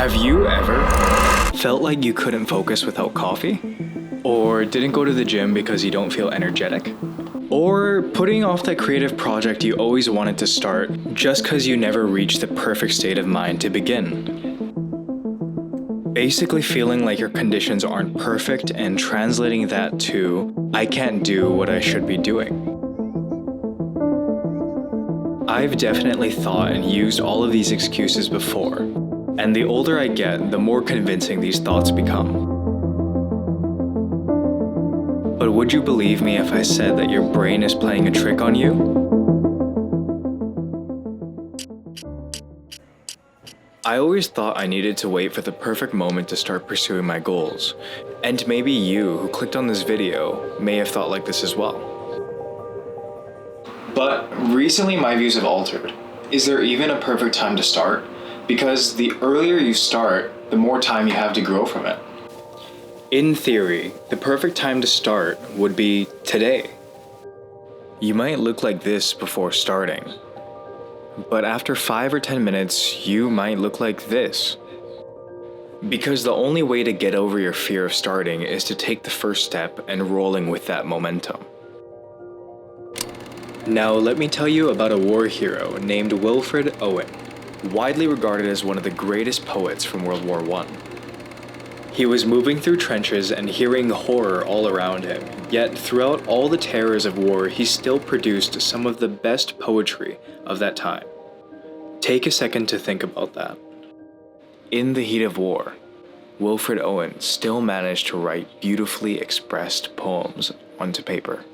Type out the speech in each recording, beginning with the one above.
Have you ever felt like you couldn't focus without coffee? Or didn't go to the gym because you don't feel energetic? Or putting off that creative project you always wanted to start just because you never reached the perfect state of mind to begin? Basically feeling like your conditions aren't perfect and translating that to, I can't do what I should be doing. I've definitely thought and used all of these excuses before, and the older I get, the more convincing these thoughts become. But would you believe me if I said that your brain is playing a trick on you? I always thought I needed to wait for the perfect moment to start pursuing my goals, and maybe you who clicked on this video may have thought like this as well. But recently my views have altered. Is there even a perfect time to start? Because the earlier you start, the more time you have to grow from it. In theory, the perfect time to start would be today. You might look like this before starting, but after 5 or 10 minutes, you might look like this. Because the only way to get over your fear of starting is to take the first step and rolling with that momentum. Now let me tell you about a war hero named Wilfred Owen, widely regarded as one of the greatest poets from World War I. He was moving through trenches and hearing horror all around him, yet throughout all the terrors of war, he still produced some of the best poetry of that time. Take a second to think about that. In the heat of war, Wilfred Owen still managed to write beautifully expressed poems onto paper.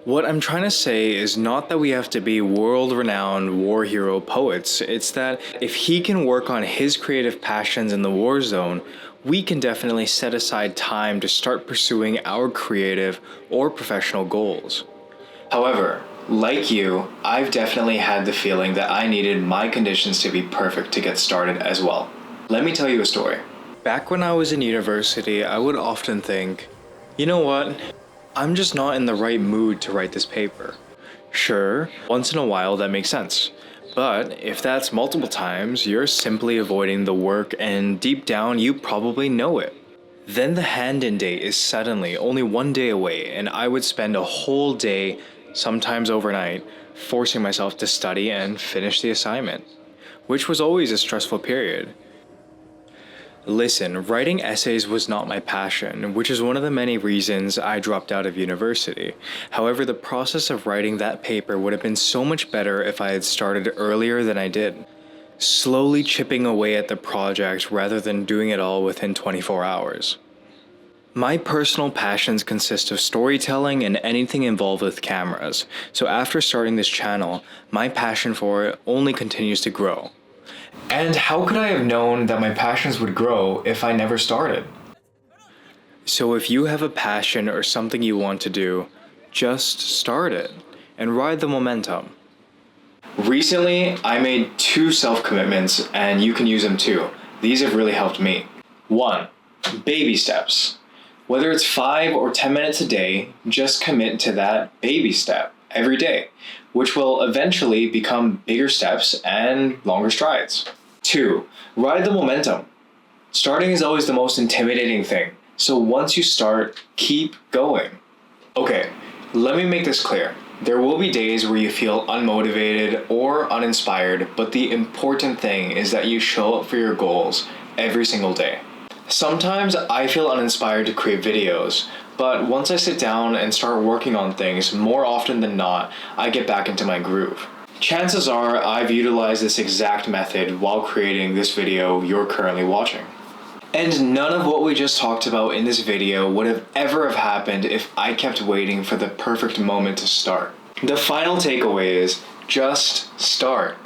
What I'm trying to say is not that we have to be world-renowned war hero poets, it's that if he can work on his creative passions in the war zone, we can definitely set aside time to start pursuing our creative or professional goals. However, like you, I've definitely had the feeling that I needed my conditions to be perfect to get started as well. Let me tell you a story. Back when I was in university, I would often think, you know what? I'm just not in the right mood to write this paper. Sure, once in a while that makes sense. But if that's multiple times, you're simply avoiding the work and deep down you probably know it. Then the hand-in date is suddenly only 1 day away and I would spend a whole day, sometimes overnight, forcing myself to study and finish the assignment, which was always a stressful period. Listen, writing essays was not my passion, which is one of the many reasons I dropped out of university. However, the process of writing that paper would have been so much better if I had started earlier than I did, slowly chipping away at the project rather than doing it all within 24 hours. My personal passions consist of storytelling and anything involved with cameras, so after starting this channel, my passion for it only continues to grow. And how could I have known that my passions would grow if I never started? So if you have a passion or something you want to do, just start it and ride the momentum. Recently, I made 2 self-commitments and you can use them too. These have really helped me. 1. Baby steps. Whether it's 5 or 10 minutes a day, just commit to that baby step every day, which will eventually become bigger steps and longer strides. 2. Ride the momentum. Starting is always the most intimidating thing, so once you start, keep going. Okay, let me make this clear. There will be days where you feel unmotivated or uninspired, but the important thing is that you show up for your goals every single day. Sometimes I feel uninspired to create videos, but once I sit down and start working on things, more often than not, I get back into my groove. Chances are I've utilized this exact method while creating this video you're currently watching. And none of what we just talked about in this video would have ever have happened if I kept waiting for the perfect moment to start. The final takeaway is just start.